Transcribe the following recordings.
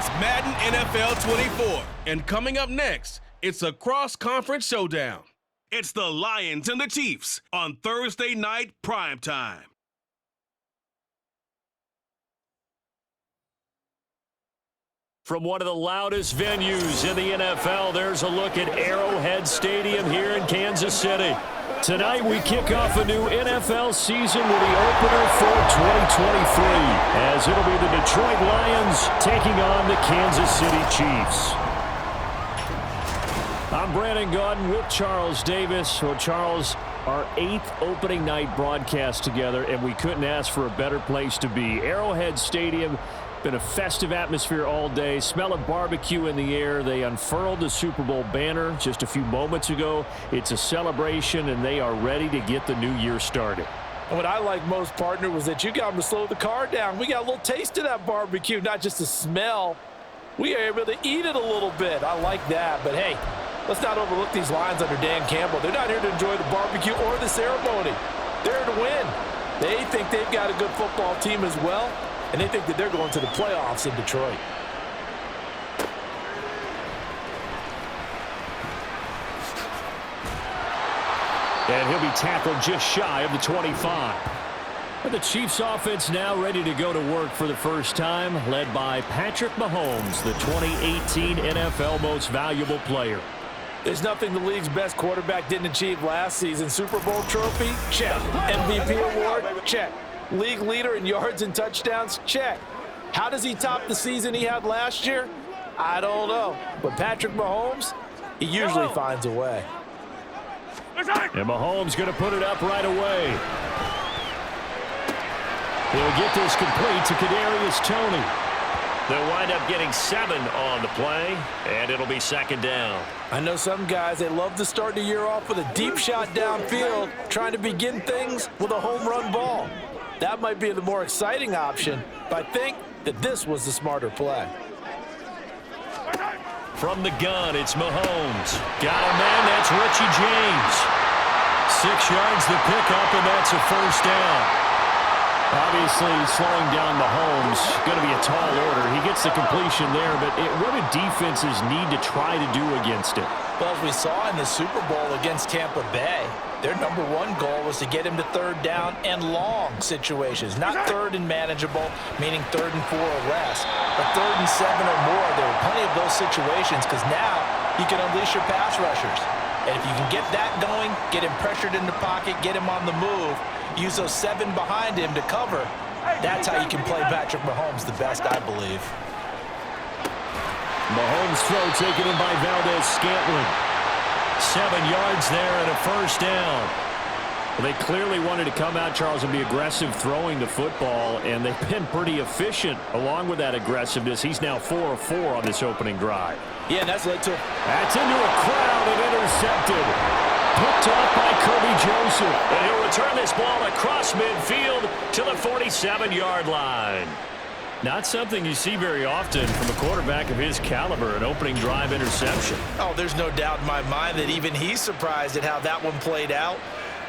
It's Madden NFL 24. And coming up next, it's a cross-conference showdown. It's the Lions and the Chiefs on Thursday night primetime. From one of the loudest venues in the NFL, there's a look at Arrowhead Stadium here in Kansas City. Tonight, we kick off a new NFL season with the opener for 2023, as it'll be the Detroit Lions taking on the Kansas City Chiefs. I'm Brandon Gaudin with Charles Davis. So, Charles, our 8th opening night broadcast together, and we couldn't ask for a better place to be. Arrowhead Stadium. Been a festive atmosphere all day. Smell of barbecue in the air. They unfurled the Super Bowl banner just a few moments ago. It's a celebration, and they are ready to get the new year started. And what I like most, partner, was that you got them to slow the car down. We got a little taste of that barbecue, not just the smell. We are able to eat it a little bit. I like that. But, hey, let's not overlook these Lions under Dan Campbell. They're not here to enjoy the barbecue or the ceremony. They're here to win. They think they've got a good football team as well. And they think that they're going to the playoffs in Detroit. And he'll be tackled just shy of the 25. And the Chiefs offense now ready to go to work for the first time, led by Patrick Mahomes, the 2018 NFL Most Valuable Player. There's nothing the league's best quarterback didn't achieve last season. Super Bowl trophy? Check. MVP award? Check. League leader in yards and touchdowns? Check. How does he top the season he had last year? I don't know. But Patrick Mahomes, he usually finds a way. And Mahomes going to put it up right away. He'll get this complete to Kadarius Toney. They'll wind up getting 7 on the play, and it'll be second down. I know some guys, they love to start the year off with a deep shot downfield, trying to begin things with a home run ball. That might be the more exciting option, but I think that this was the smarter play. From the gun, it's Mahomes. Got a man, that's Richie James. 6 yards to pick up, and that's a first down. Obviously, slowing down Mahomes, going to be a tall order. He gets the completion there, but what do defenses need to try to do against it? Well, as we saw in the Super Bowl against Tampa Bay, their number one goal was to get him to third down and long situations. Not third and manageable, meaning 3rd and 4 or less, but 3rd and 7 or more. There were plenty of those situations because now you can unleash your pass rushers. And if you can get that going, get him pressured in the pocket, get him on the move, use those 7 behind him to cover, that's how you can play Patrick Mahomes the best, I believe. Mahomes' throw taken in by Valdez-Scantling. 7 yards there and a first down. Well, they clearly wanted to come out, Charles, and be aggressive throwing the football, and they've been pretty efficient along with that aggressiveness. He's now 4 of 4 on this opening drive. Yeah, and that's led to... That's into a crowd and intercepted. Picked off by Kirby Joseph. And he'll return this ball across midfield to the 47-yard line. Not something you see very often from a quarterback of his caliber, an opening drive interception. Oh, there's no doubt in my mind that even he's surprised at how that one played out.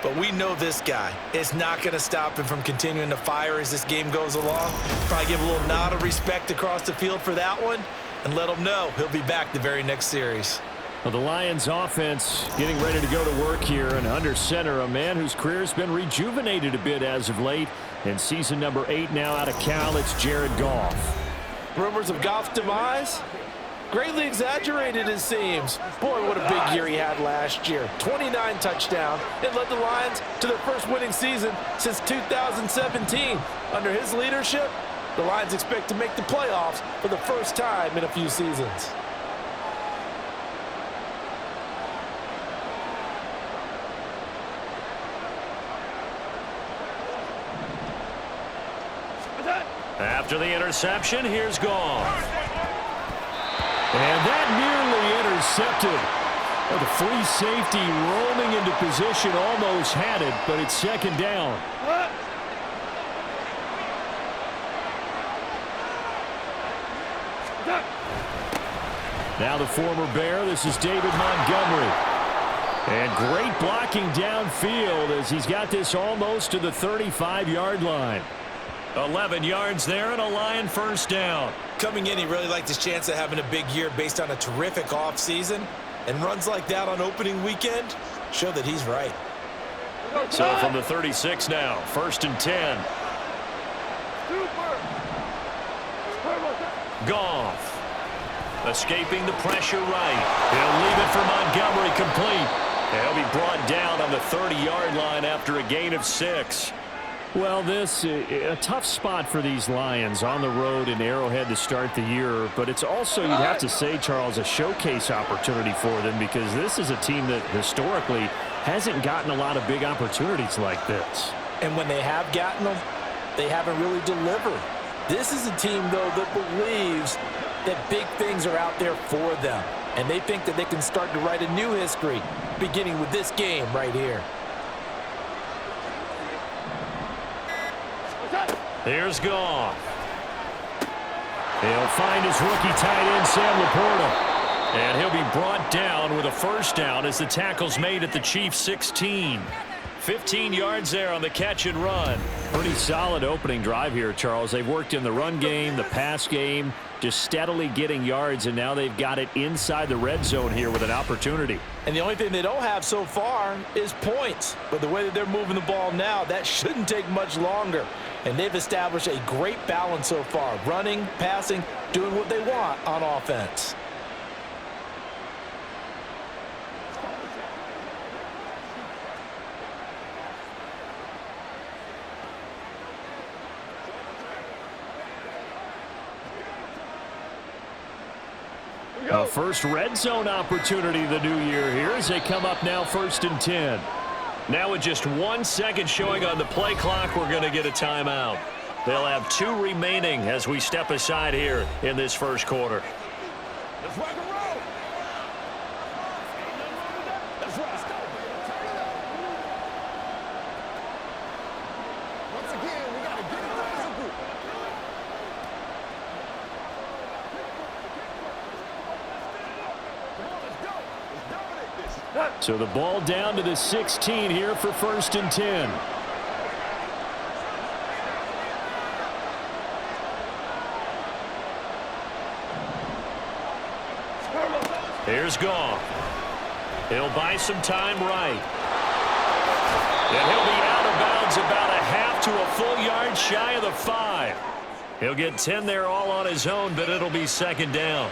But we know this guy is not going to stop him from continuing to fire as this game goes along. Probably give a little nod of respect across the field for that one and let him know he'll be back the very next series. Well, the Lions offense getting ready to go to work here, and under center, a man whose career has been rejuvenated a bit as of late. In season number 8 now out of Cal, it's Jared Goff. Rumors of Goff's demise? Greatly exaggerated, it seems. Boy, what a big year he had last year. 29 touchdowns. It led the Lions to their first winning season since 2017. Under his leadership, the Lions expect to make the playoffs for the first time in a few seasons. After the interception, here's Goff. And that nearly intercepted. Well, the free safety roaming into position, almost had it, but it's second down. Now the former Bear, this is David Montgomery. And great blocking downfield as he's got this almost to the 35-yard line. 11 yards there and a Lion first down. coming in, he really liked his chance of having a big year based on a terrific offseason. And runs like that on opening weekend show that he's right. So from the 36 now, 1st and 10. Goff. Escaping the pressure right. He'll leave it for Montgomery complete. He'll be brought down on the 30-yard line after a gain of 6. Well, this a tough spot for these Lions on the road in Arrowhead to start the year, but it's also, you'd have to say, Charles, a showcase opportunity for them because this is a team that historically hasn't gotten a lot of big opportunities like this. And when they have gotten them, they haven't really delivered. This is a team, though, that believes that big things are out there for them, and they think that they can start to write a new history, beginning with this game right here. Here's Goff. He'll find his rookie tight end, Sam Laporta. And he'll be brought down with a first down as the tackle's made at the Chiefs' 16. 15 yards there on the catch and run. Pretty solid opening drive here, Charles. They've worked in the run game, the pass game, just steadily getting yards, and now they've got it inside the red zone here with an opportunity. And the only thing they don't have so far is points. But the way that they're moving the ball now, that shouldn't take much longer. And they've established a great balance so far. Running, passing, doing what they want on offense. A first red zone opportunity the new year here as they come up now 1st and 10. Now with just 1 second showing on the play clock, we're going to get a timeout. They'll have 2 remaining as we step aside here in this first quarter. Let's rock and roll. Let's rock. Once again, we got to get it done as a group. Come on, let's go. Let's dominate this. So the ball down to the 16 here for 1st and 10. Here's Goff. He'll buy some time right. And he'll be out of bounds about a half to a full yard shy of the 5. He'll get 10 there all on his own, but it'll be 2nd down.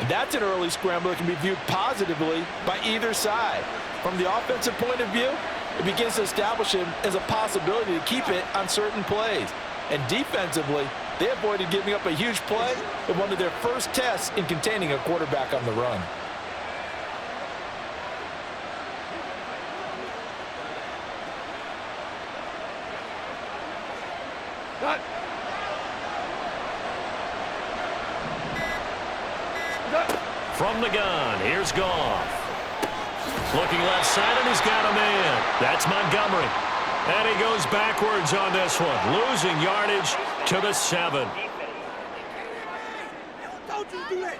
And that's an early scramble that can be viewed positively by either side. From the offensive point of view, it begins to establish him as a possibility to keep it on certain plays. And defensively, they avoided giving up a huge play in one of their first tests in containing a quarterback on the run. From the gun, here's Goff. Looking left side, and he's got a man. That's Montgomery. And he goes backwards on this one, losing yardage to the 7. Don't you do that.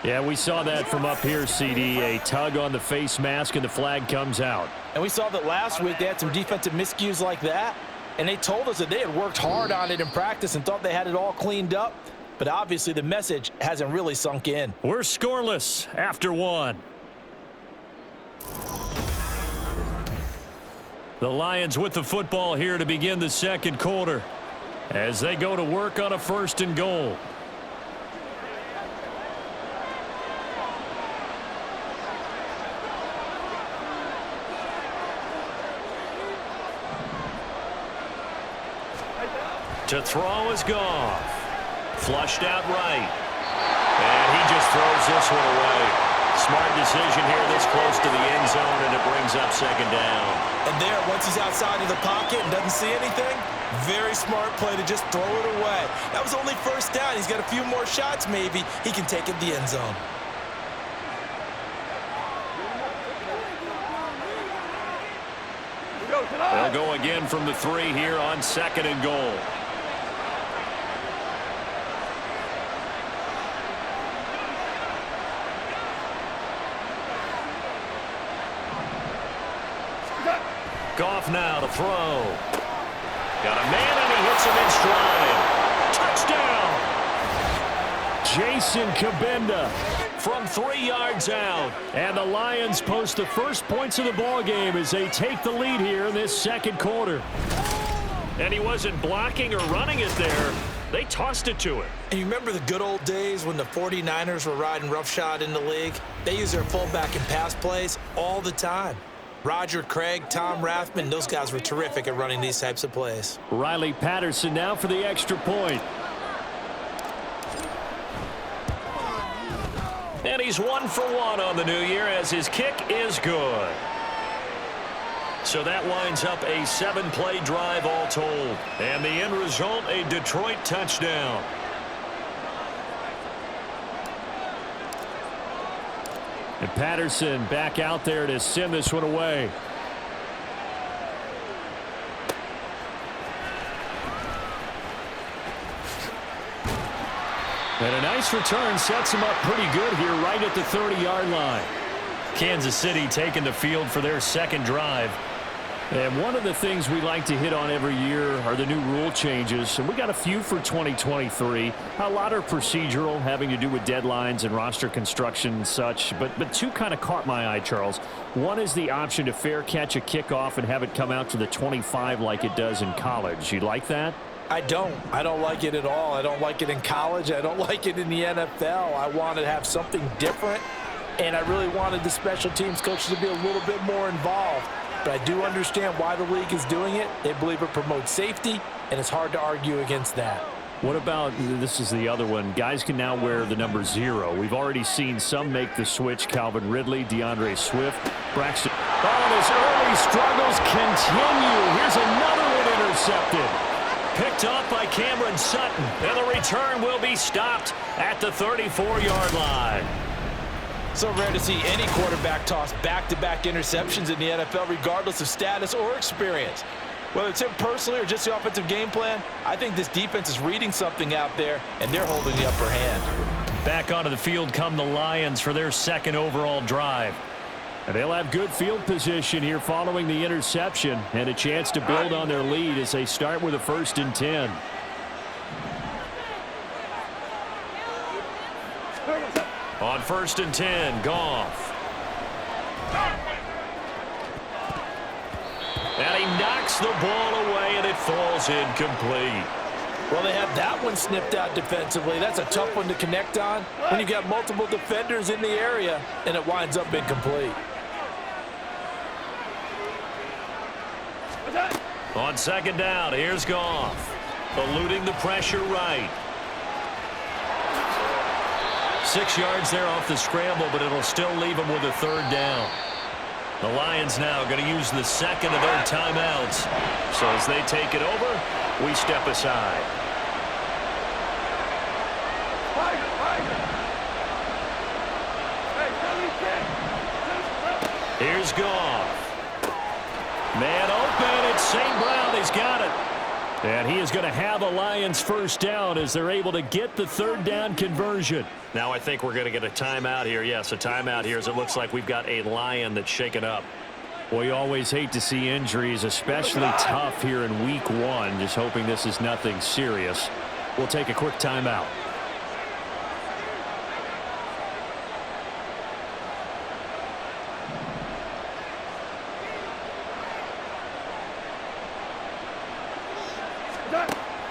Yeah, we saw that from up here, CD. A tug on the face mask, and the flag comes out. And we saw that last week they had some defensive miscues like that. And they told us that they had worked hard on it in practice and thought they had it all cleaned up. But obviously the message hasn't really sunk in. We're scoreless after 1. The Lions with the football here to begin the 2nd quarter as they go to work on a 1st and goal. To throw is Goff. Flushed out right. And he just throws this one away. Smart decision here this close to the end zone, and it brings up 2nd down. And there, once he's outside of the pocket and doesn't see anything, very smart play to just throw it away. That was only 1st down. He's got a few more shots maybe. He can take it to the end zone. They'll go again from the 3 here on 2nd and goal. Goff now to throw. Got a man, and he hits him in stride. Touchdown! Jason Kabenda from 3 yards out. And the Lions post the first points of the ball game as they take the lead here in this second quarter. And he wasn't blocking or running it there. They tossed it to him. And you remember the good old days when the 49ers were riding roughshod in the league? They used their fullback in pass plays all the time. Roger Craig, Tom Rathman, those guys were terrific at running these types of plays. Riley Patterson now for the extra point. And he's 1 for 1 on the new year as his kick is good. So that winds up a 7-play drive all told. And the end result, a Detroit touchdown. And Patterson back out there to send this one away. And a nice return sets him up pretty good here right at the 30-yard line. Kansas City taking the field for their second drive. And one of the things we like to hit on every year are the new rule changes. And we got a few for 2023. A lot are procedural, having to do with deadlines and roster construction and such. But two kind of caught my eye, Charles. One is the option to fair catch a kickoff and have it come out to the 25 like it does in college. You like that? I don't like it at all. I don't like it in college. I don't like it in the NFL. I want to have something different. And I really wanted the special teams coaches to be a little bit more involved. But I do understand why the league is doing it. They believe it promotes safety, and it's hard to argue against that. What about, this is the other one, guys can now wear the number 0. We've already seen some make the switch. Calvin Ridley, DeAndre Swift, Braxton. Oh, and his early struggles continue. Here's another one intercepted. Picked off by Cameron Sutton, and the return will be stopped at the 34-yard line. So rare to see any quarterback toss back-to-back interceptions in the NFL, regardless of status or experience. Whether it's him personally or just the offensive game plan, I think this defense is reading something out there, and they're holding the upper hand. Back onto the field come the Lions for their second overall drive. And they'll have good field position here following the interception and a chance to build on their lead as they start with a 1st and 10. On 1st and 10, Goff. And he knocks the ball away, and it falls incomplete. Well, they have that one snipped out defensively. That's a tough one to connect on when you got multiple defenders in the area, and it winds up incomplete. On 2nd down, here's Goff. Eluding the pressure right. 6 yards there off the scramble, but it'll still leave them with a 3rd down. The Lions now going to use the second of their timeouts. So as they take it over, we step aside. Here's Goff. Man open, it's St. Brown. He's got it. And he is going to have a Lions 1st down as they're able to get the 3rd down conversion. Now I think we're going to get a timeout here. Yes, a timeout here as it looks like we've got a Lion that's shaken up. Well, you always hate to see injuries, especially tough here in week 1. Just hoping this is nothing serious. We'll take a quick timeout.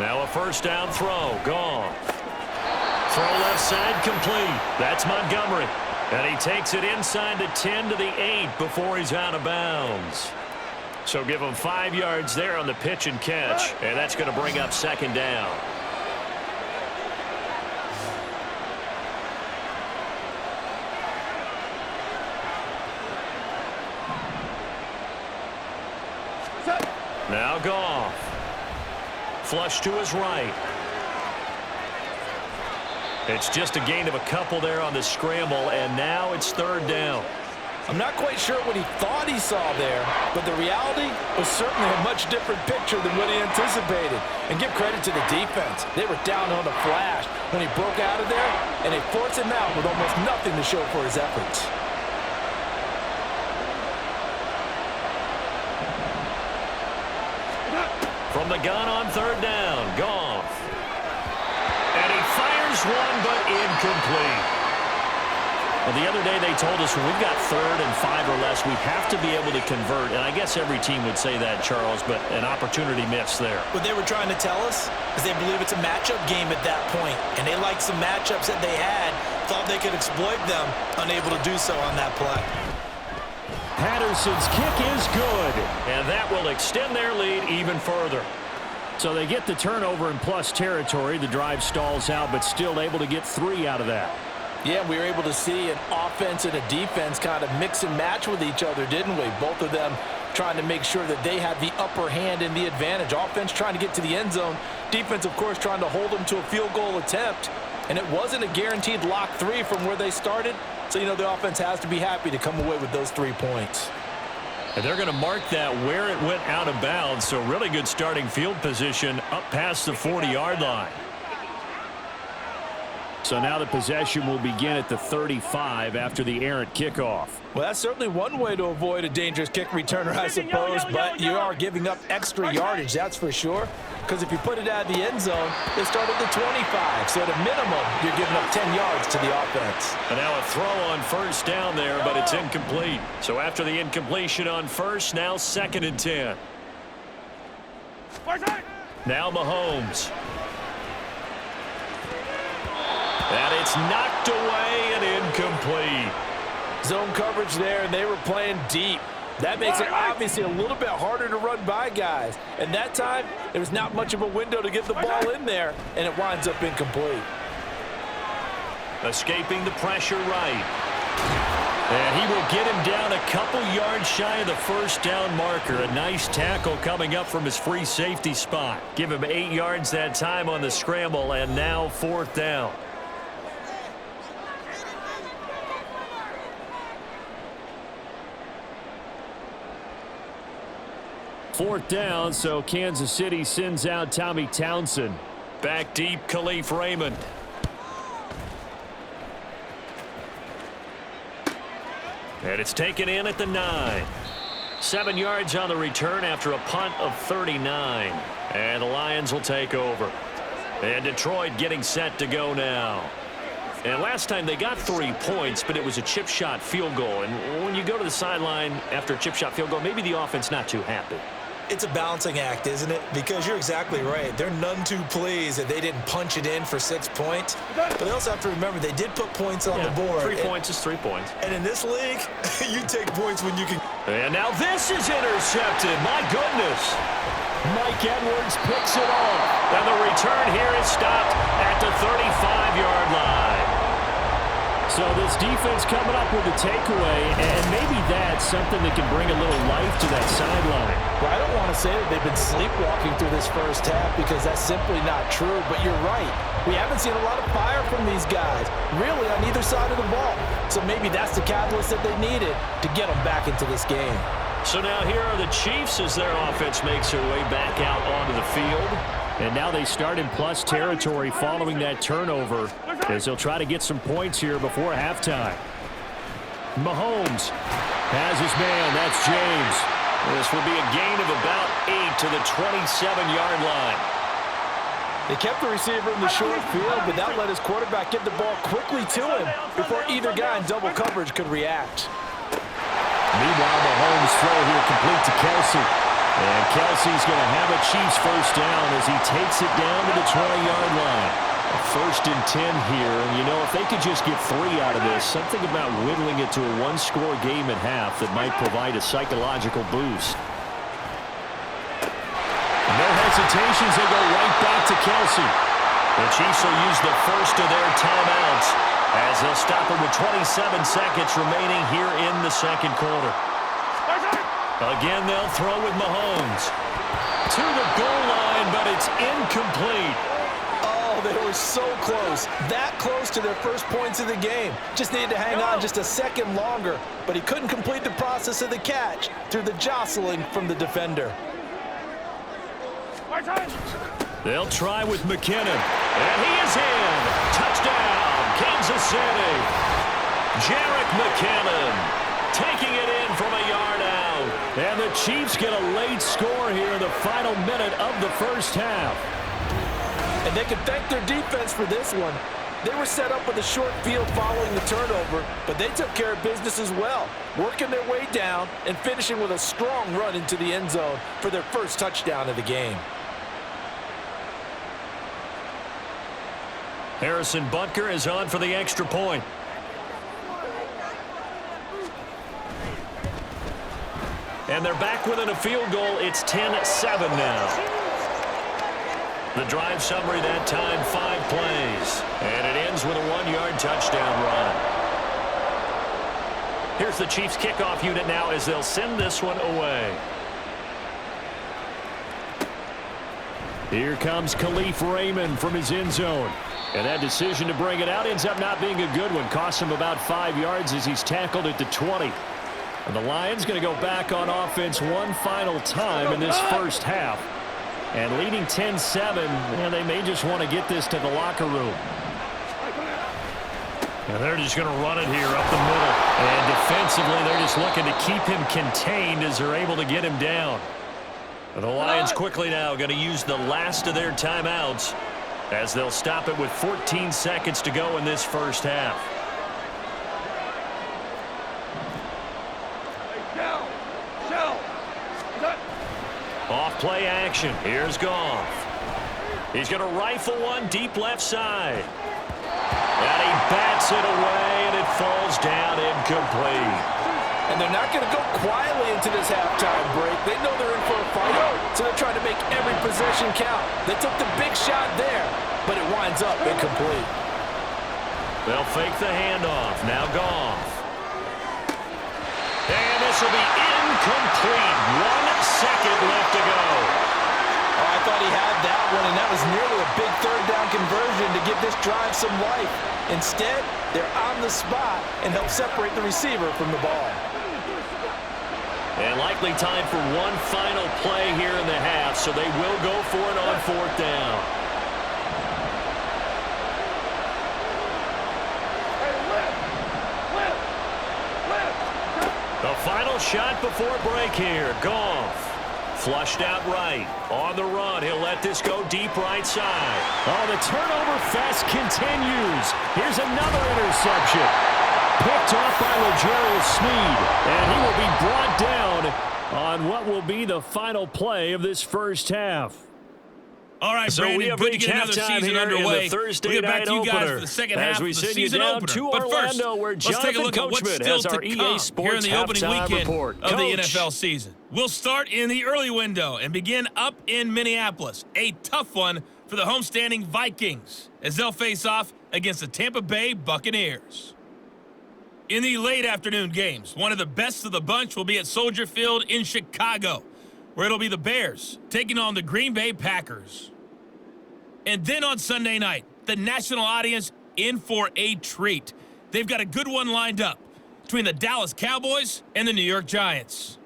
Now a 1st down throw. Goff. Throw left side complete. That's Montgomery. And he takes it inside the 10 to the 8 before he's out of bounds. So give him 5 yards there on the pitch and catch. And that's going to bring up 2nd down. Now Goff. Flush to his right. It's just a gain of a couple there on the scramble, and now it's 3rd down. I'm not quite sure what he thought he saw there, but the reality was certainly a much different picture than what he anticipated. And give credit to the defense. They were down on the flash when he broke out of there, and they forced him out with almost nothing to show for his efforts. From the gun on third down, Goff. And he fires one, but incomplete. Well, the other day they told us when we've got 3rd and 5 or less, we have to be able to convert. And I guess every team would say that, Charles, but an opportunity missed there. What they were trying to tell us is they believe it's a matchup game at that point, and they liked some matchups that they had, thought they could exploit them, unable to do so on that play. Patterson's kick is good, and that will extend their lead even further. So they get the turnover in plus territory. The drive stalls out, but still able to get 3 out of that. Yeah, we were able to see an offense and a defense kind of mix and match with each other, didn't we? Both of them trying to make sure that they had the upper hand and the advantage. Offense trying to get to the end zone. Defense, of course, trying to hold them to a field goal attempt. And it wasn't a guaranteed lock 3 from where they started. So, you know, the offense has to be happy to come away with those 3 points. And they're going to mark that where it went out of bounds. So really good starting field position up past the 40-yard line. So now the possession will begin at the 35 after the errant kickoff. Well, that's certainly one way to avoid a dangerous kick returner, I suppose, but you are giving up extra yardage, that's for sure. Because if you put it out of the end zone, they start at the 25. So at a minimum, you're giving up 10 yards to the offense. And now a throw on first down there, but it's incomplete. So after the incompletion on first, now 2nd and 10. Now Mahomes. And it's knocked away and incomplete. Zone coverage there, and they were playing deep. That makes it obviously a little bit harder to run by guys. And that time, there was not much of a window to get the ball in there, and it winds up incomplete. Escaping the pressure right. And he will get him down a couple yards shy of the first down marker. A nice tackle coming up from his free safety spot. Give him 8 yards that time on the scramble, and now 4th down. Fourth down, so Kansas City sends out Tommy Townsend. Back deep, Khalif Raymond. And it's taken in at the 9. 7 yards on the return after a punt of 39. And the Lions will take over. And Detroit getting set to go now. And last time they got 3 points, but it was a chip shot field goal. And when you go to the sideline after a chip shot field goal, maybe the offense not too happy. It's a balancing act, isn't it? Because you're exactly right. They're none too pleased that they didn't punch it in for 6 points. But they also have to remember they did put points on the board. 3 points is 3 points. And in this league, you take points when you can. And now this is intercepted. My goodness. Mike Edwards picks it off. And the return here is stopped at the 35-yard line. So this defense coming up with a takeaway, and maybe that's something that can bring a little life to that sideline. Well, I don't want to say that they've been sleepwalking through this first half because that's simply not true, but you're right. We haven't seen a lot of fire from these guys, really on either side of the ball. So maybe that's the catalyst that they needed to get them back into this game. So now here are the Chiefs as their offense makes their way back out onto the field. And now they start in plus territory following that turnover as they'll try to get some points here before halftime. Mahomes has his man. That's James. This will be a gain of about 8 to the 27-yard line. They kept the receiver in the short field, but that let his quarterback get the ball quickly to him before either guy in double coverage could react. Meanwhile, Mahomes' throw here complete to Kelsey. And Kelsey's going to have a Chiefs first down as he takes it down to the 20-yard line. A 1st and 10 here. And, you know, if they could just get 3 out of this, something about whittling it to a 1-score game at half that might provide a psychological boost. No hesitations. They go right back to Kelsey. The Chiefs will use the first of their timeouts as they'll stop it with 27 seconds remaining here in the second quarter. Again, they'll throw with Mahomes. To the goal line, but it's incomplete. Oh, they were so close. That close to their first points of the game. Just needed to hang on just a second longer, but he couldn't complete the process of the catch through the jostling from the defender. They'll try with McKinnon. And he is in. Touchdown, Kansas City. Jerick McKinnon taking it in from a yard out. And the Chiefs get a late score here in the final minute of the first half. And they can thank their defense for this one. They were set up with a short field following the turnover, but they took care of business as well, working their way down and finishing with a strong run into the end zone for their first touchdown of the game. Harrison Butker is on for the extra point. And they're back within a field goal. It's 10-7 now. The drive summary that time, 5 plays. And it ends with a 1-yard touchdown run. Here's the Chiefs kickoff unit now as they'll send this one away. Here comes Khalif Raymond from his end zone. And that decision to bring it out ends up not being a good one. Costs him about 5 yards as he's tackled at the 20. And the Lions going to go back on offense one final time in this first half. And leading 10-7, and they may just want to get this to the locker room. And they're just going to run it here up the middle. And defensively, they're just looking to keep him contained as they're able to get him down. And the Lions quickly now going to use the last of their timeouts as they'll stop it with 14 seconds to go in this first half. Off play action. Here's Goff. He's going to rifle one deep left side. And he bats it away, and it falls down incomplete. And they're not going to go quietly into this halftime break. They know they're in for a fight, so they're trying to make every possession count. They took the big shot there, but it winds up incomplete. They'll fake the handoff. Now Goff. And this will be incomplete. 1 second left to go. Oh, I thought he had that one, and that was nearly a big third down conversion to give this drive some life. Instead, they're on the spot and help separate the receiver from the ball. And likely time for one final play here in the half, so they will go for it on 4th down. The final shot before break here. Goff. Flushed out right. On the run. He'll let this go deep right side. Oh, the turnover fest continues. Here's another interception. Picked off by L'Jarius Sneed. And he will be brought down on what will be the final play of this first half. All right, So Brandon, we have good to reached get another halftime season here underway. in the Thursday We'll get back night to you guys opener for the second as half we of the send you season down opener. to But Orlando, first, where let's take a Jonathan look at what's Coachman still has our to EA come Sports here in the opening halftime weekend report. of the Coach. NFL season. We'll start in the early window and begin up in Minneapolis. A tough one for the homestanding Vikings as they'll face off against the Tampa Bay Buccaneers. In the late afternoon games, one of the best of the bunch will be at Soldier Field in Chicago, where it'll be the Bears taking on the Green Bay Packers. And then on Sunday night, the national audience in for a treat. They've got a good one lined up between the Dallas Cowboys and the New York Giants.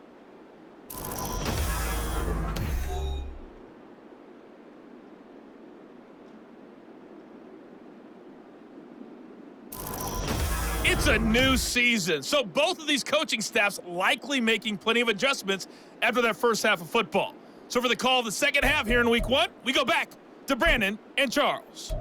It's a new season, so both of these coaching staffs likely making plenty of adjustments after their first half of football. So for the call of the second half here in Week 1, we go back to Brandon and Charles.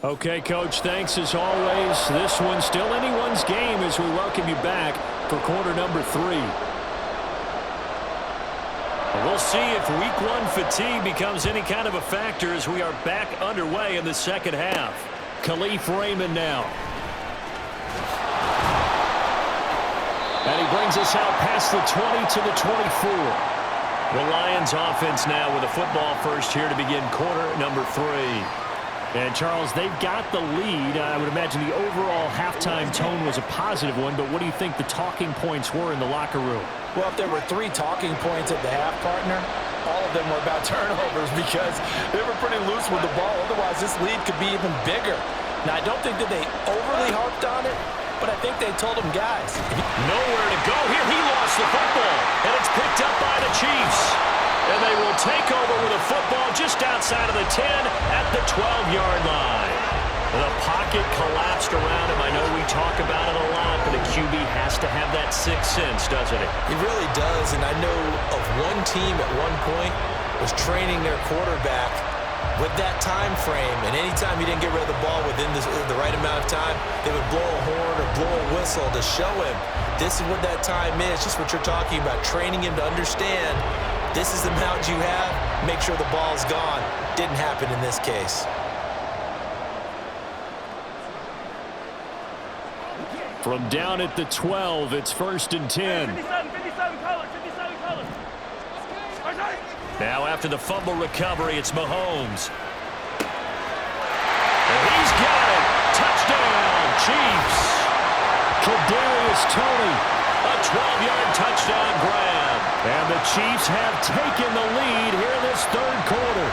Okay, Coach, thanks as always. This one's still anyone's game as we welcome you back for quarter number 3. We'll see if Week 1 fatigue becomes any kind of a factor as we are back underway in the second half. Khalif Raymond now. And he brings us out past the 20 to the 24. The Lions offense now with a football first here to begin quarter number 3. And, Charles, they've got the lead. I would imagine the overall halftime tone was a positive one, but what do you think the talking points were in the locker room? Well, if there were 3 talking points at the half, partner, all of them were about turnovers because they were pretty loose with the ball. Otherwise, this lead could be even bigger. Now, I don't think that they overly harped on it, but I think they told them, guys. Nowhere to go here. He lost the football, and it's picked up by the Chiefs. And they will take over with a football just outside of the 10 at the 12-yard line. The pocket collapsed around him. I know we talk about it a lot, but a QB has to have that sixth sense, doesn't it? He really does, and I know of one team at one point was training their quarterback with that time frame, and anytime he didn't get rid of the ball within the right amount of time, they would blow a horn or blow a whistle to show him this is what that time is, just what you're talking about, training him to understand this is the amount you have, make sure the ball's gone. Didn't happen in this case. From down at the 12, it's 1st and 10. 57 colors. Now after the fumble recovery, it's Mahomes. And he's got it. Touchdown, Chiefs. Kadarius Toney, a 12-yard touchdown grab. And the Chiefs have taken the lead here in this third quarter.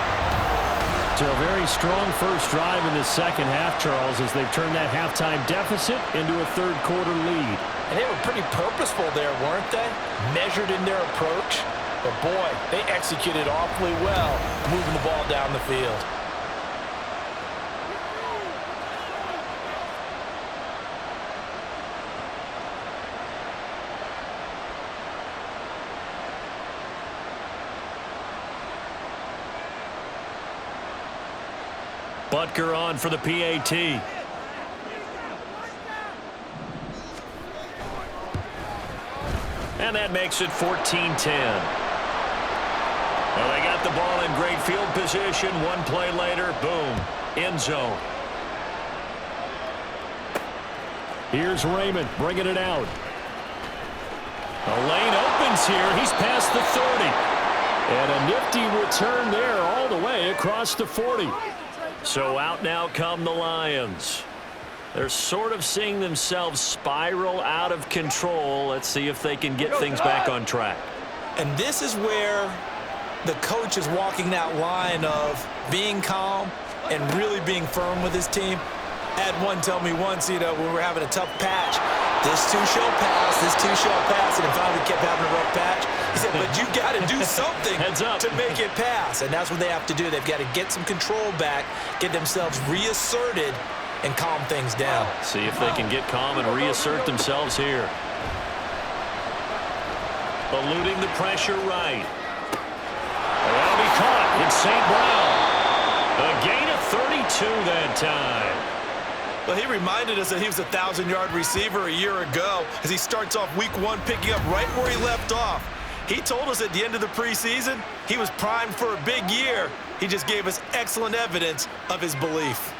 So a very strong first drive in the second half, Charles, as they've turned that halftime deficit into a third quarter lead. And they were pretty purposeful there, weren't they? Measured in their approach. But boy, they executed awfully well, moving the ball down the field. Butker on for the PAT. And that makes it 14-10. Well, they got the ball in great field position. One play later, boom, end zone. Here's Raymond bringing it out. The lane opens here. He's past the 30. And a nifty return there all the way across the 40. So out now come the Lions. They're sort of seeing themselves spiral out of control. Let's see if they can get things back on track. And this is where the coach is walking that line of being calm and really being firm with his team. I had one tell me once, when we were having a tough patch, this too shall pass, this too shall pass, and finally we kept having a rough patch. He said, but you got to do something to make it pass, and that's what they have to do. They've got to get some control back, get themselves reasserted, and calm things down. See if they can get calm and reassert themselves here. Eluding the pressure right. That'll be caught. It's St. Brown. A gain of 32 that time. Well, he reminded us that he was a 1,000-yard receiver a year ago as he starts off week one picking up right where he left off. He told us at the end of the preseason he was primed for a big year. He just gave us excellent evidence of his belief.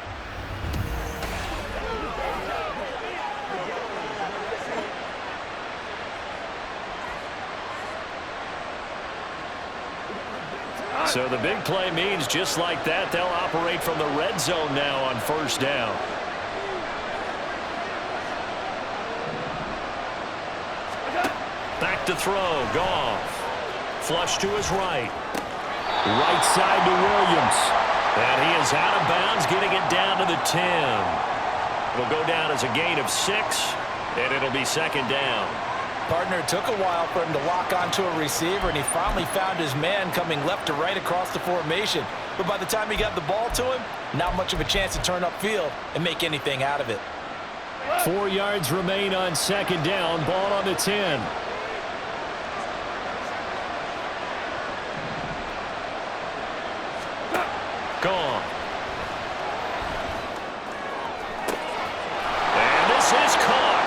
So the big play means just like that, they'll operate from the red zone now on first down. Back to throw, Goff. Flush to his right. Right side to Williams. And he is out of bounds, getting it down to the 10. It'll go down as a gain of 6, and it'll be second down. Partner, it took a while for him to lock onto a receiver, and he finally found his man coming left to right across the formation. But by the time he got the ball to him, not much of a chance to turn upfield and make anything out of it. 4 yards remain on second down. Ball on the 10. Gone. And this is caught.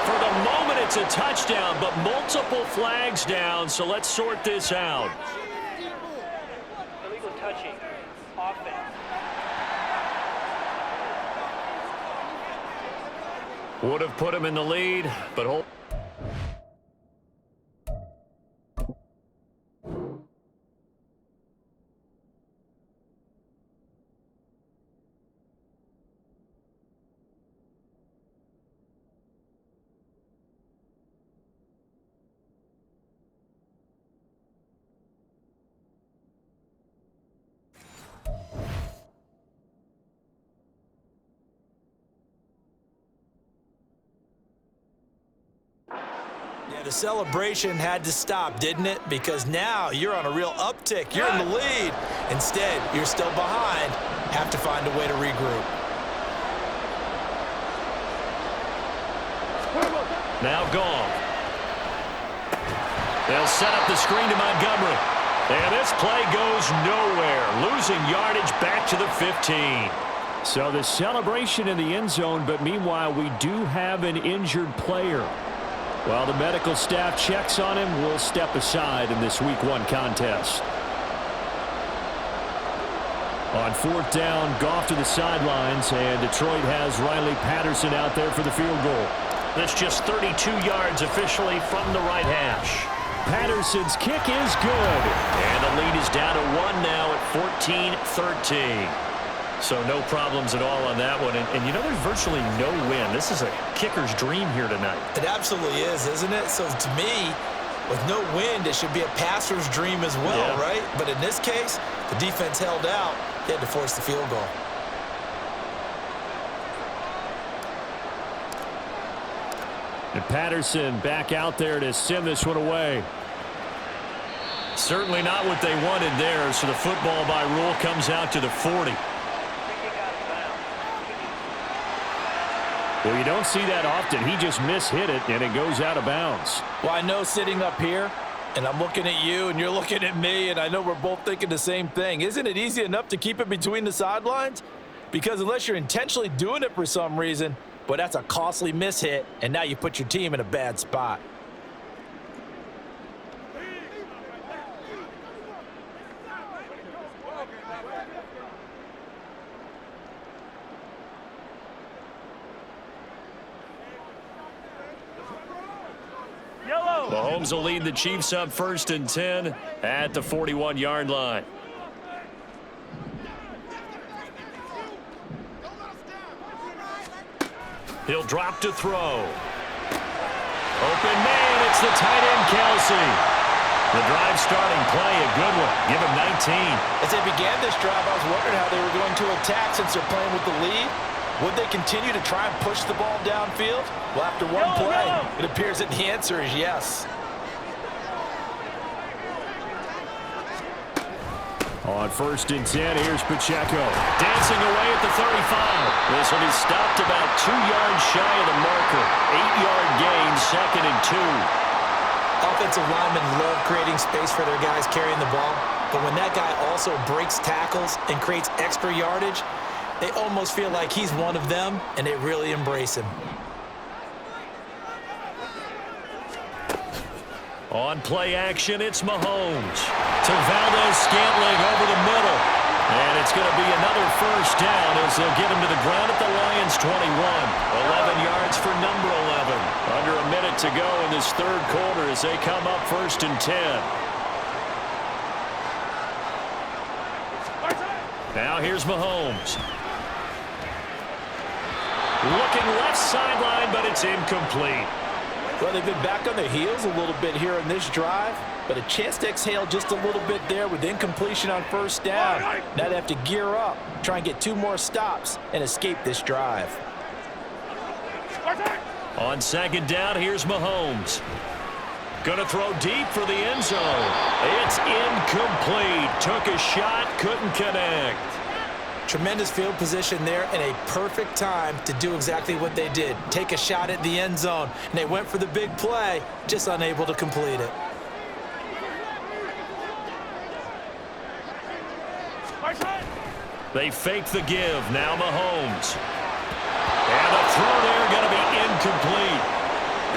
For the moment, it's a touchdown, but multiple flags down, so let's sort this out. Illegal touching. Offense. Would have put him in the lead, but hold. Yeah, the celebration had to stop, didn't it? Because now you're on a real uptick. You're in the lead. Instead, you're still behind. Have to find a way to regroup. Now Goff. They'll set up the screen to Montgomery. And this play goes nowhere. Losing yardage back to the 15. So the celebration in the end zone, but meanwhile we do have an injured player. While the medical staff checks on him, we'll step aside in this Week 1 contest. On 4th down, Goff to the sidelines, and Detroit has Riley Patterson out there for the field goal. That's just 32 yards officially from the right hash. Patterson's kick is good. And the lead is down to 1 now at 14-13. So no problems at all on that one. And you know, there's virtually no win. This is a kicker's dream here tonight. It absolutely is, isn't it? So to me, with no wind, it should be a passer's dream as well, right? But in this case, the defense held out. They had to force the field goal. And Patterson back out there to send this one away. Certainly not what they wanted there, so the football by rule comes out to the 40. Well, you don't see that often. He just mishit it, and it goes out of bounds. Well, I know sitting up here, and I'm looking at you, and you're looking at me, and I know we're both thinking the same thing. Isn't it easy enough to keep it between the sidelines? Because unless you're intentionally doing it for some reason, but that's a costly mishit, and now you put your team in a bad spot. Mahomes will lead the Chiefs up 1st and 10 at the 41-yard line. He'll drop to throw. Open man, it's the tight end, Kelsey. The drive starting play, a good one. Give him 19. As they began this drive, I was wondering how they were going to attack since they're playing with the lead. Would they continue to try and push the ball downfield? Well, after one play, it appears that the answer is yes. On 1st and 10, here's Pacheco. Dancing away at the 35. This will be stopped about 2 yards shy of the marker. 8-yard gain, 2nd and 2. Offensive linemen love creating space for their guys carrying the ball, but when that guy also breaks tackles and creates extra yardage, they almost feel like he's one of them, and they really embrace him. On play action, it's Mahomes. To Valdez-Scantling over the middle. And it's going to be another 1st down as they'll get him to the ground at the Lions' 21. 11 yards for number 11. Under a minute to go in this 3rd quarter as they come up 1st and 10. Now here's Mahomes. Looking left sideline, but it's incomplete. Well, they've been back on their heels a little bit here in this drive, but a chance to exhale just a little bit there with incompletion on 1st down. Now they have to gear up, try and get 2 more stops, and escape this drive. On 2nd down, here's Mahomes. Gonna throw deep for the end zone. It's incomplete. Took a shot, couldn't connect. Tremendous field position there and a perfect time to do exactly what they did. Take a shot at the end zone. And they went for the big play, just unable to complete it. They fake the give. Now Mahomes. And a throw there going to be incomplete.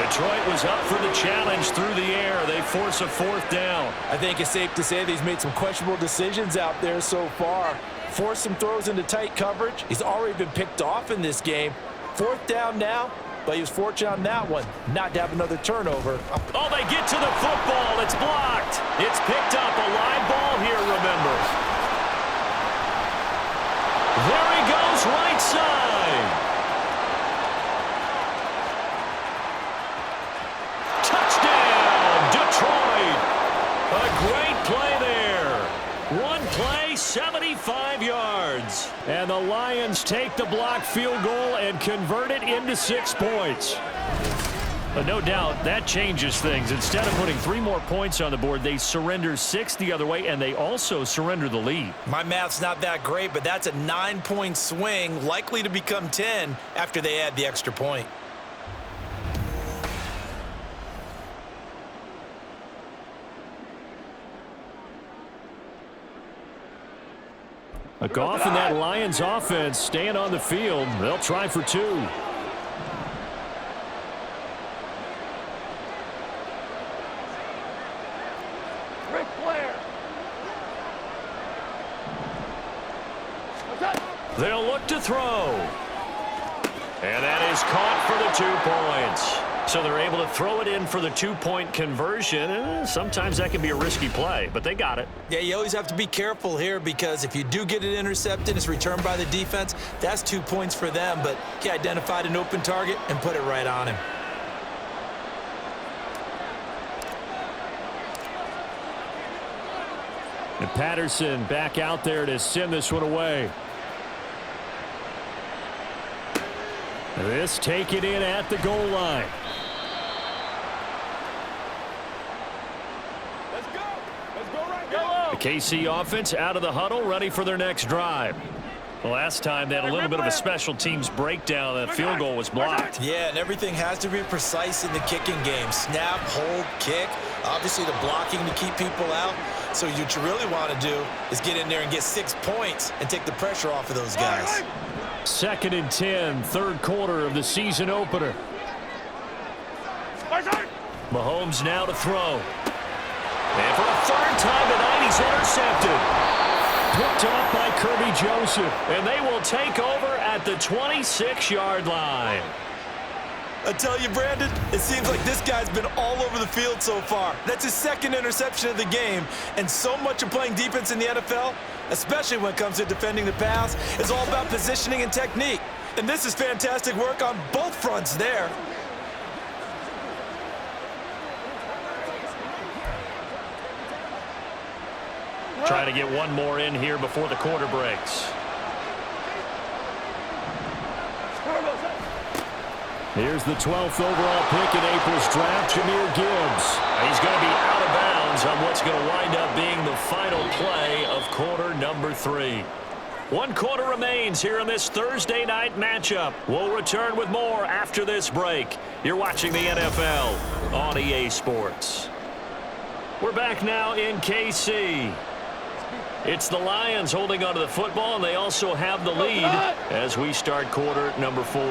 Detroit was up for the challenge through the air. They force a 4th down. I think it's safe to say that he's made some questionable decisions out there so far. Forced some throws into tight coverage. He's already been picked off in this game. 4th down now, but he was fortunate on that one not to have another turnover. Oh, they get to the football. It's blocked. It's picked up. A live ball here, remember. There he goes, right side. Touchdown, Detroit. A great play there. One play, 75 yards. And the Lions take the blocked field goal and convert it into 6 points. But no doubt that changes things. Instead of putting 3 more points on the board, they surrender 6 the other way, and they also surrender the lead. My math's not that great, but that's a 9-point swing, likely to become 10 after they add the extra point. A Goff and that Lions offense staying on the field. They'll try for 2. Rick Flair. They'll look to throw. And that is caught for the 2 points. So they're able to throw it in for the 2-point conversion. Sometimes that can be a risky play, but they got it. Yeah, you always have to be careful here because if you do get it intercepted, it's returned by the defense, that's 2 points for them. But he identified an open target and put it right on him. And Patterson back out there to send this one away. This taken in at the goal line. Let's go. Let's go right now. The KC offense out of the huddle, ready for their next drive. The last time they had a little bit of a special teams breakdown. That field goal was blocked. Yeah, and everything has to be precise in the kicking game. Snap, hold, kick. Obviously, the blocking to keep people out. So what you really want to do is get in there and get 6 points and take the pressure off of those guys. 2nd and 10, 3rd quarter of the season opener. Mahomes now to throw. And for a 3rd time tonight, he's intercepted. Picked off by Kirby Joseph. And they will take over at the 26-yard line. I tell you, Brandon, it seems like this guy's been all over the field so far. That's his 2nd interception of the game. And so much of playing defense in the NFL, especially when it comes to defending the pass, is all about positioning and technique. And this is fantastic work on both fronts there. Try to get one more in here before the quarter breaks. Here's the 12th overall pick in April's draft, Jahmyr Gibbs. He's going to be out of bounds on what's going to wind up being the final play of quarter number 3. 1 quarter remains here in this Thursday night matchup. We'll return with more after this break. You're watching the NFL on EA Sports. We're back now in KC. It's the Lions holding onto the football, and they also have the lead as we start quarter number 4.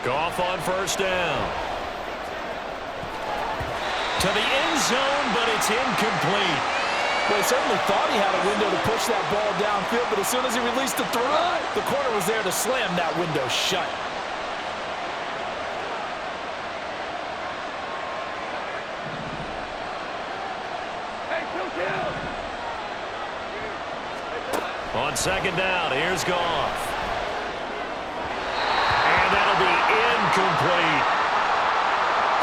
Goff on 1st down. To the end zone, but it's incomplete. Well, he certainly thought he had a window to push that ball downfield, but as soon as he released the throw, the corner was there to slam that window shut. On 2nd down, here's Goff. And that'll be incomplete.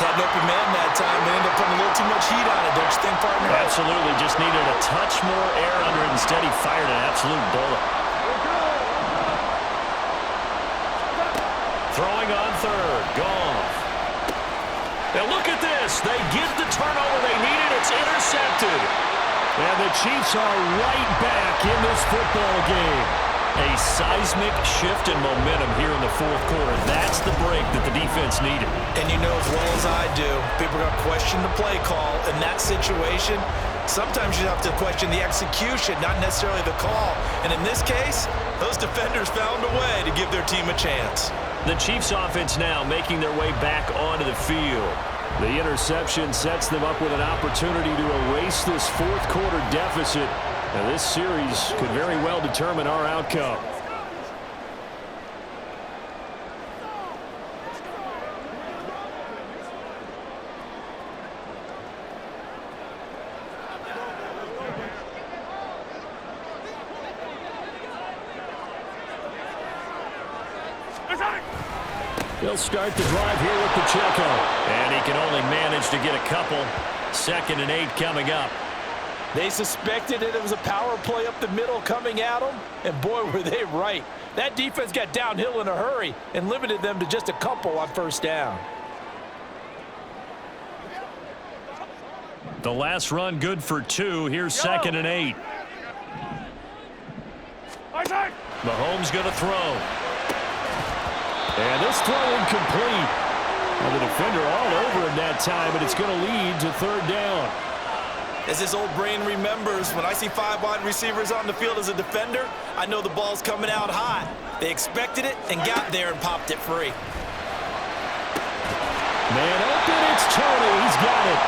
Had an open man that time and ended up putting a little too much heat on it, don't you think, partner? Absolutely. Just needed a touch more air under it. Instead, he fired an absolute bullet. Throwing on 3rd. Goff. Now look at this. They get the turnover they needed. It's intercepted. And the Chiefs are right back in this football game. A seismic shift in momentum here in the 4th quarter. That's the break that the defense needed. And you know as well as I do, people are going to question the play call. In that situation, sometimes you have to question the execution, not necessarily the call. And in this case, those defenders found a way to give their team a chance. The Chiefs offense now making their way back onto the field. The interception sets them up with an opportunity to erase this 4th quarter deficit. Now this series could very well determine our outcome. He'll start the drive here with Pacheco. And he can only manage to get a couple. 2nd and 8 coming up. They suspected it was a power play up the middle coming at them, and boy, were they right. That defense got downhill in a hurry and limited them to just a couple on 1st down. The last run good for 2. Here's 2nd and 8. Mahomes going to throw. And this throw incomplete. Well, the defender all over him that time, but it's going to lead to 3rd down. As his old brain remembers, when I see 5 wide receivers on the field as a defender, I know the ball's coming out hot. They expected it and got there and popped it free. Man open, it's Tony. He's got it.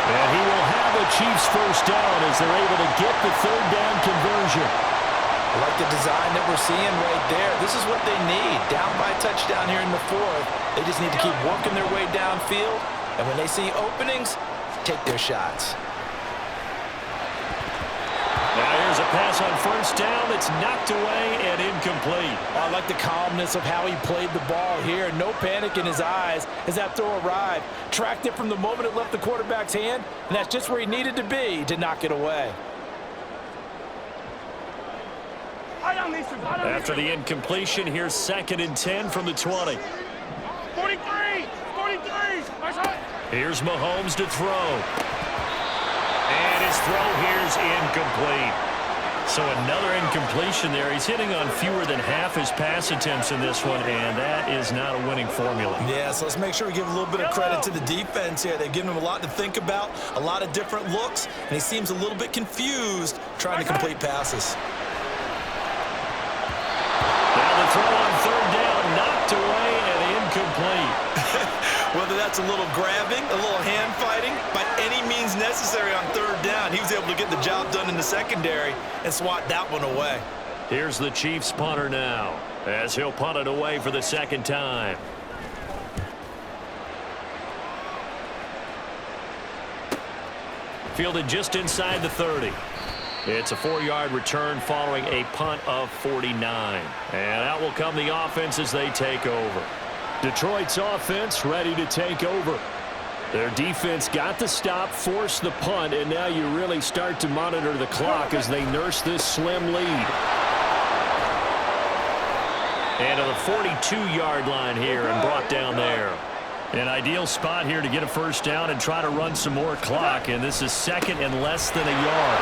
And he will have the Chiefs first down as they're able to get the third down conversion. I like the design that we're seeing right there. This is what they need. Down by a touchdown here in the fourth. They just need to keep working their way downfield. And when they see openings, take their shots. Now here's a pass on first down that's knocked away and incomplete. I like the calmness of how he played the ball here. No panic in his eyes as that throw arrived. Tracked it from the moment it left the quarterback's hand, and that's just where he needed to be to knock it away. After the incompletion, here's 2nd and 10 from the 20. 43! Here's Mahomes to throw. And his throw here's incomplete. So another incompletion there. He's hitting on fewer than half his pass attempts in this one, and that is not a winning formula. Yeah, so let's make sure we give a little bit of credit to the defense here. They've given him a lot to think about, a lot of different looks, and he seems a little bit confused trying to complete passes. Now the throw on third down, knocked away and incomplete. Whether that's a little grabbing, a little hand fighting, by any means necessary on third down, he was able to get the job done in the secondary and swat that one away. Here's the Chiefs punter now, as he'll punt it away for the second time. Fielded just inside the 30. It's a 4-yard return following a punt of 49. And out will come the offense as they take over. Detroit's offense ready to take over. Their defense got the stop, forced the punt, and now you really start to monitor the clock as they nurse this slim lead. And to the 42-yard line here and brought down there. An ideal spot here to get a first down and try to run some more clock, and this is 2nd and less than a yard.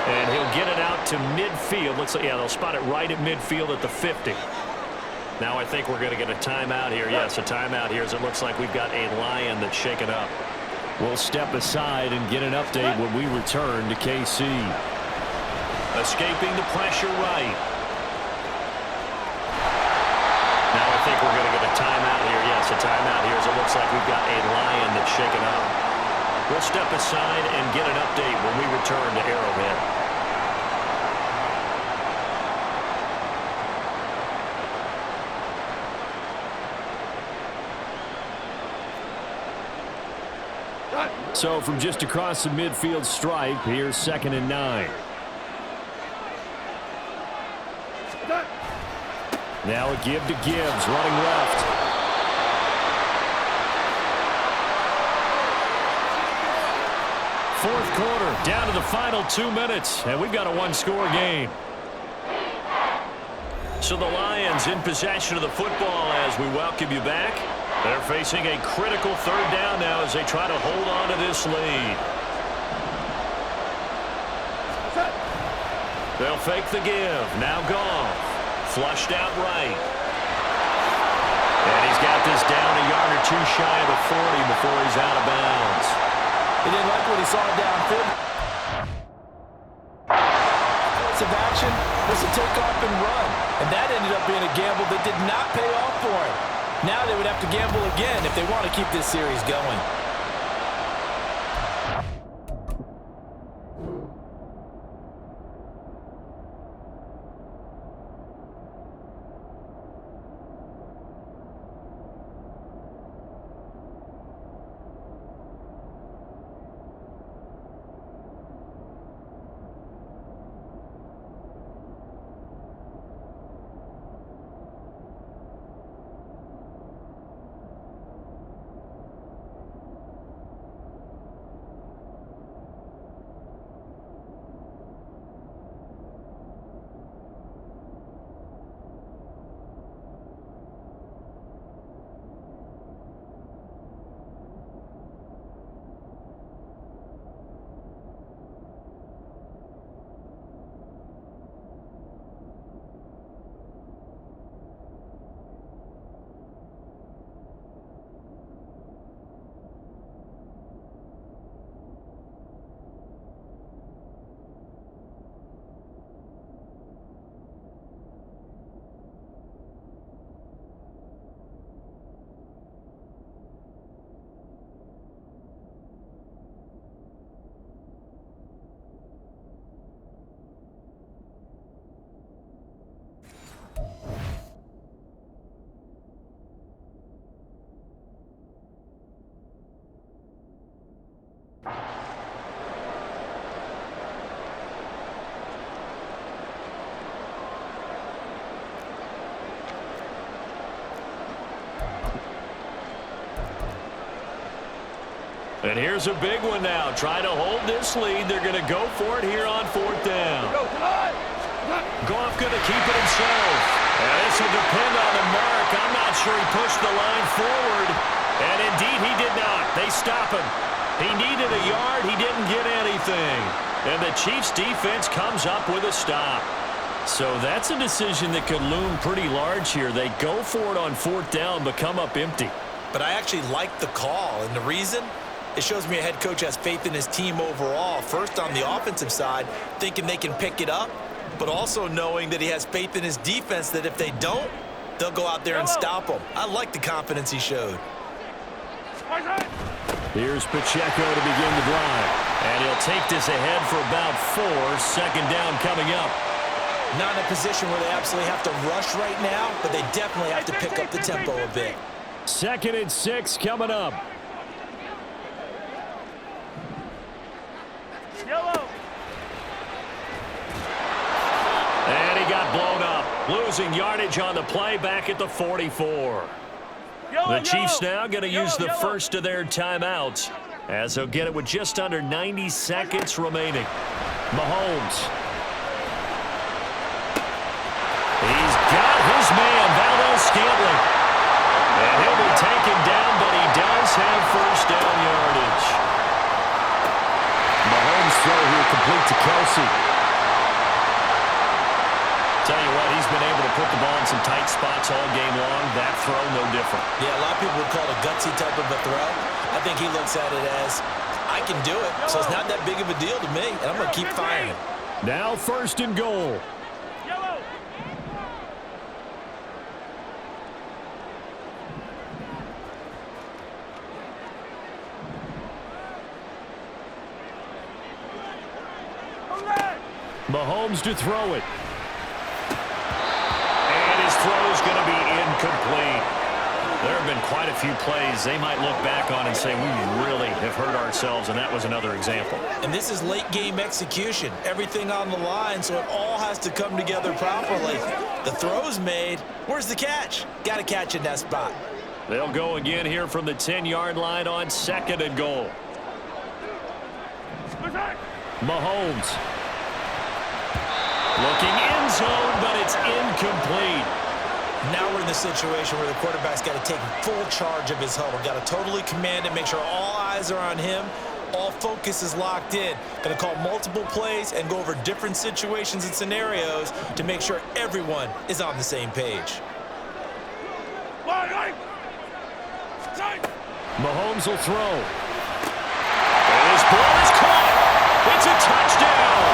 And he'll get it out to midfield. Looks like, yeah, they'll spot it right at midfield at the 50. Now I think we're going to get a timeout here. Yes, a timeout here as it looks like we've got a Lion that's shaken up. We'll step aside and get an update when we return to KC. Escaping the pressure right. Now I think we're going to get a timeout here. Yes, a timeout here as it looks like we've got a Lion that's shaken up. We'll step aside and get an update when we return to Arrowhead. So from just across the midfield stripe, here's 2nd and 9. Now a give to Gibbs, running left. Fourth quarter, down to the final 2 minutes, and we've got a one-score game. So the Lions in possession of the football as we welcome you back. They're facing a critical third down now as they try to hold on to this lead. They'll fake the give. Now Goff. Flushed out right. And he's got this down a yard or two shy of the 40 before he's out of bounds. He didn't like what he saw downfield. Of action was to take off and run. And that ended up being a gamble that did not pay off for him. Now they would have to gamble again if they want to keep this series going. And here's a big one now. Trying to hold this lead. They're going to go for it here on 4th down. Goff going to keep it himself. And this will depend on the mark. I'm not sure he pushed the line forward. And indeed he did not. They stop him. He needed a yard. He didn't get anything. And the Chiefs defense comes up with a stop. So that's a decision that could loom pretty large here. They go for it on 4th down, but come up empty. But I actually like the call, and the reason? It shows me a head coach has faith in his team overall. First, on the offensive side, thinking they can pick it up, but also knowing that he has faith in his defense that if they don't, they'll go out there and stop them. I like the confidence he showed. Here's Pacheco to begin the drive. And he'll take this ahead for about 4. 2nd down coming up. Not in a position where they absolutely have to rush right now, but they definitely have to pick up the tempo a bit. 2nd and 6 coming up. And he got blown up. Losing yardage on the play back at the 44. The Chiefs now going to use the first of their timeouts as they'll get it with just under 90 seconds remaining. Mahomes. He's got his man, Valdes-Scantling. And he'll be taken down, but he does have first down yardage. Mahomes throw here complete to Kelsey. Tell you what, he's been able to put the ball in some tight spots all game long. That throw, no different. Yeah, a lot of people would call it a gutsy type of a throw. I think he looks at it as, I can do it, so it's not that big of a deal to me, and I'm going to keep firing. Now 1st and goal. Mahomes to throw it. And his throw is going to be incomplete. There have been quite a few plays they might look back on and say, we really have hurt ourselves, and that was another example. And this is late game execution. Everything on the line, so it all has to come together properly. The throw's made. Where's the catch? Got to catch in that spot. They'll go again here from the 10-yard line on 2nd and goal. Mahomes. Looking end zone, but it's incomplete. Now we're in the situation where the quarterback's got to take full charge of his huddle. Got to totally command it, make sure all eyes are on him. All focus is locked in. Going to call multiple plays and go over different situations and scenarios to make sure everyone is on the same page. Mahomes will throw. His ball is caught. It's a touchdown.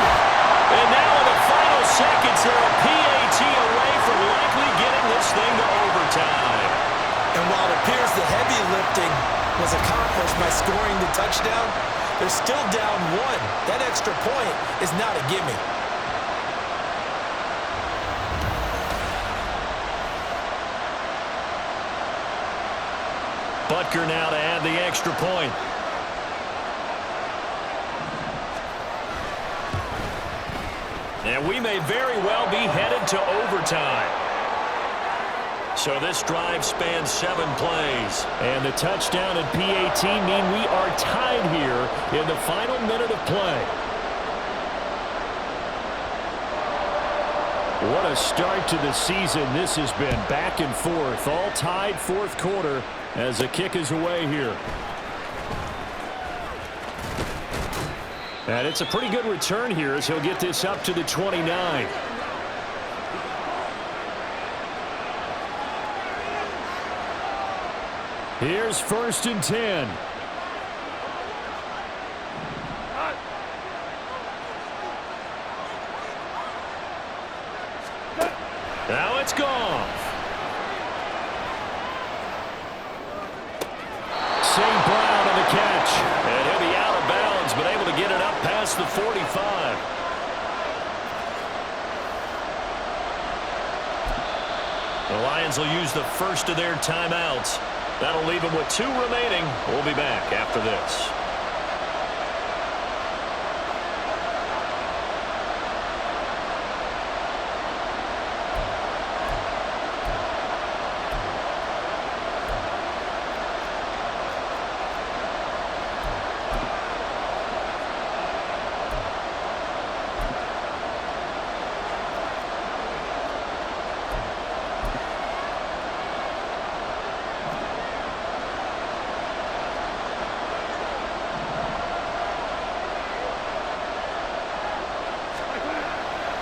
And now in the final seconds, they're a PAT away from likely getting this thing to overtime. And while it appears the heavy lifting was accomplished by scoring the touchdown, they're still down 1. That extra point is not a gimme. Butker now to add the extra point. And we may very well be headed to overtime. So this drive spans 7 plays. And the touchdown and PAT mean we are tied here in the final minute of play. What a start to the season this has been. Back and forth, all tied 4th quarter as the kick is away here. And it's a pretty good return here as he'll get this up to the 29. Here's 1st and 10. Now it's gone. St. Brown on the catch. And he'll be out of bounds, but able to get it up past the 45. The Lions will use the first of their timeouts. That'll leave them with 2 remaining. We'll be back after this.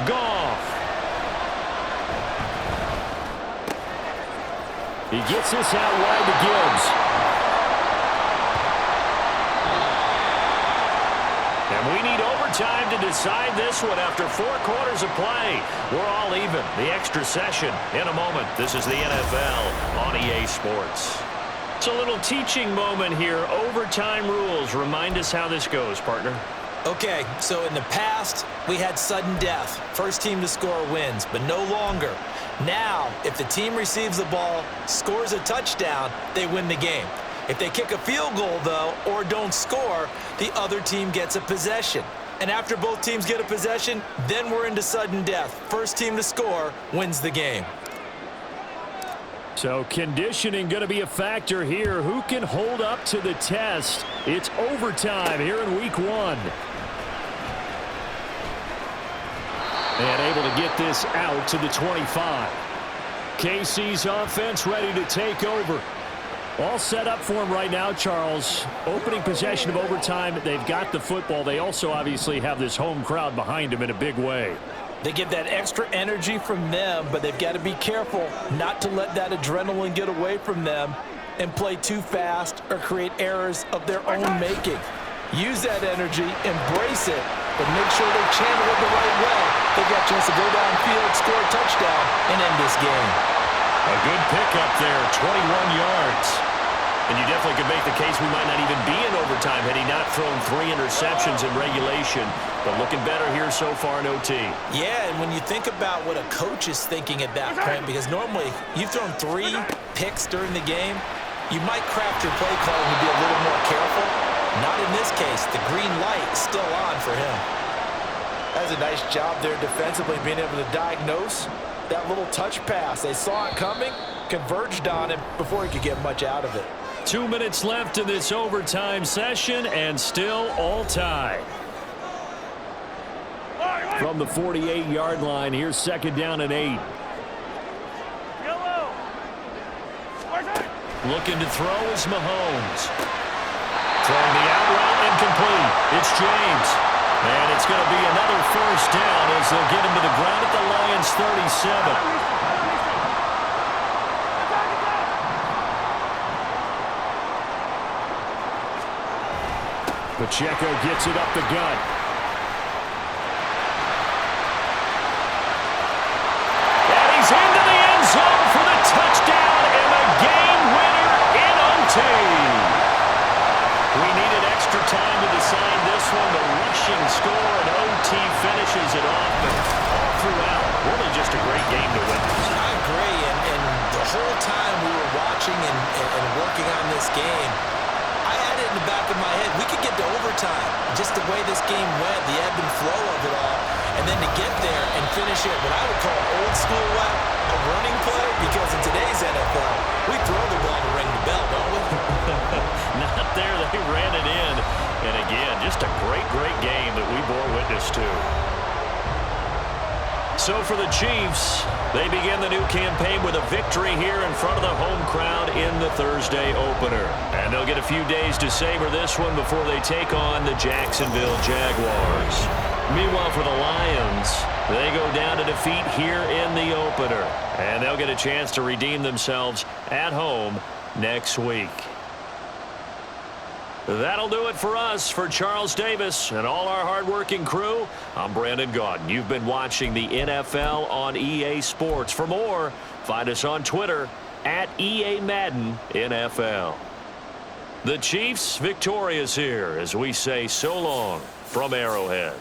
Goff. He gets this out wide to Gibbs. And we need overtime to decide this one after 4 quarters of play. We're all even. The extra session in a moment. This is the NFL on EA Sports. It's a little teaching moment here. Overtime rules. Remind us how this goes, partner. Okay, so in the past, we had sudden death. First team to score wins, but no longer. Now, if the team receives the ball, scores a touchdown, they win the game. If they kick a field goal, though, or don't score, the other team gets a possession. And after both teams get a possession, then we're into sudden death. First team to score wins the game. So conditioning going to be a factor here. Who can hold up to the test? It's overtime here in week 1. And able to get this out to the 25. KC's offense ready to take over. All set up for him right now, Charles. Opening possession of overtime. They've got the football. They also obviously have this home crowd behind them in a big way. They get that extra energy from them, but they've got to be careful not to let that adrenaline get away from them and play too fast or create errors of their own making. Use that energy, embrace it, but make sure they channel it the right way. They've got a chance to go downfield, score a touchdown, and end this game. A good pickup there, 21 yards. And you definitely could make the case we might not even be in overtime had he not thrown 3 interceptions in regulation. But looking better here so far in OT. Yeah, and when you think about what a coach is thinking at that point, because normally you've thrown 3 picks during the game, you might craft your play calling to be a little more careful. Not in this case. The green light is still on for him. That's a nice job there defensively, being able to diagnose that little touch pass. They saw it coming, converged on him before he could get much out of it. 2 minutes left in this overtime session, and still all tied. From the 48-yard line, here's 2nd down and 8. Looking to throw is Mahomes. Throwing the out route incomplete. It's James. And it's going to be another first down as they'll get him to the ground at the Lions' 37. Pacheco gets it up the gut. And he's into the end zone for the touchdown and the game winner in OT. We needed extra time to decide this one. The rushing score and OT finishes it off. But all throughout, really just a great game to witness. I agree, and the whole time we were watching and working on this game, I had it in the back of my head. We could get to overtime. Just the way this game went, the ebb and flow of it all. And then to get there and finish it, what I would call old school way, a running play, because in today's NFL, we throw the ball to ring the bell, don't we? Not there. They ran it in. And again, just a great, great game that we bore witness to. So for the Chiefs, they begin the new campaign with a victory here in front of the home crowd in the Thursday opener. And they'll get a few days to savor this one before they take on the Jacksonville Jaguars. Meanwhile, for the Lions, they go down to defeat here in the opener. And they'll get a chance to redeem themselves at home next week. That'll do it for us. For Charles Davis and all our hardworking crew, I'm Brandon Gaudin. You've been watching the NFL on EA Sports. For more, find us on Twitter at EA Madden NFL. The Chiefs victorious here as we say so long from Arrowhead.